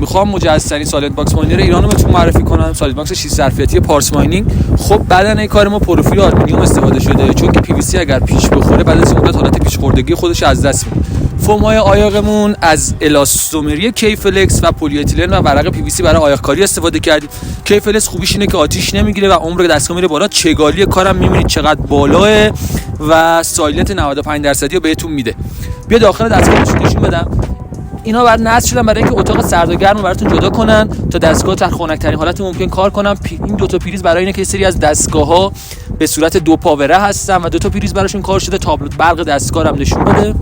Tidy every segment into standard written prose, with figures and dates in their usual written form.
میخوام مجهزترین سالید باکس ماینر ایران رو بهتون معرفی کنم، سالید باکس 6 ظرفیتی پارس ماینینگ. خب بدنه کار ما پروفیل آلومینیوم استفاده شده، چون که پی وی سی اگر پیش بخوره بعد از مدت حالت پیش خوردگی خودش از دست میده. فوم‌های عایقمون از الاستومری کیفلکس و پلی اتیلن و ورق پی وی سی برای عایقکاری استفاده کردیم. کیفلکس خوبیش اینه که آتیش نمیگیره و عمر دستگاه میره بالا. چگالی کارم میبینید چقدر بالاه و سایلنت 95% رو بهتون میده. بیا داخل دستگاهش نشون بدم. اینا بر نصب شدن برای اینکه اتاق سرد و گرم رو براتون جدا کنن تا دستگاه در خنک‌ترین حالت ممکن کار کنن. این دو تا پریز برای اینه که سری از دستگاه‌ها به صورت دو پاوره هستن و دو تا پریز براشون کار شده. تابلو برق دستگاه هم نشون بده.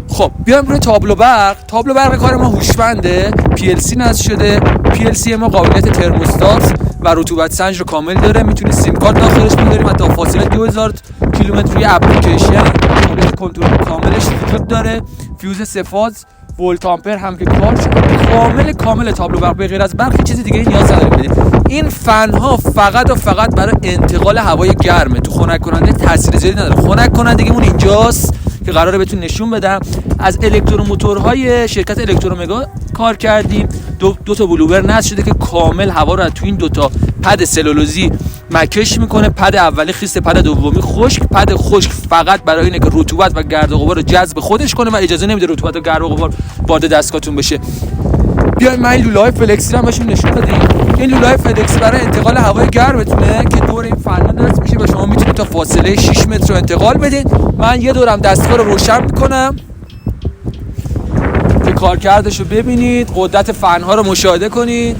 خب بیایم روی تابلو برق کار ما هوشمنده، PLC نصب شده. PLC ما قابلیت ترموستات و رطوبت سنج رو کامل داره. میتونید سیم کارت داخلش بذاریم و تا فاصله 2000 کیلومتر روی اپلیکیشن قابلیت کنترل کاملش وجود داره. فیوز 3 فاز، ولت آمپر هم که کار شده. کامل تابلو برق به غیر از برق چیز دیگه نیاز نداره. این فن ها فقط و فقط برای انتقال هوای گرمه، تو خنک کننده تاثیر زیادی نداره. خنک کنندگیمون اینجاست که قراره بهتون نشون بدم. از الکتروموتورهای شرکت الکترومگا کار کردیم. دو تا بلوبر نصب شده که کامل هوا رو تو این دو تا پد سلولوزی مکش میکنه. پد اولی خیس، پد دومی خشک. پد خشک فقط برای اینه که رطوبت و گرد و غبار رو جذب خودش کنه و اجازه نمیده رطوبت و گرد و غبار وارد دستگاهتون بشه. بیایم من این لوله‌های فلکسی رو بهشون نشون بدیم. این لوله‌های فلکسی برای انتقال هوای گرمتونه که دور این فنا نصب میشه و شما میتونید تا فاصله 6 متر رو انتقال بدید. من یه دورم دستگاه رو روشن میکنم که کارکردش رو ببینید، قدرت فن‌ها رو مشاهده کنید.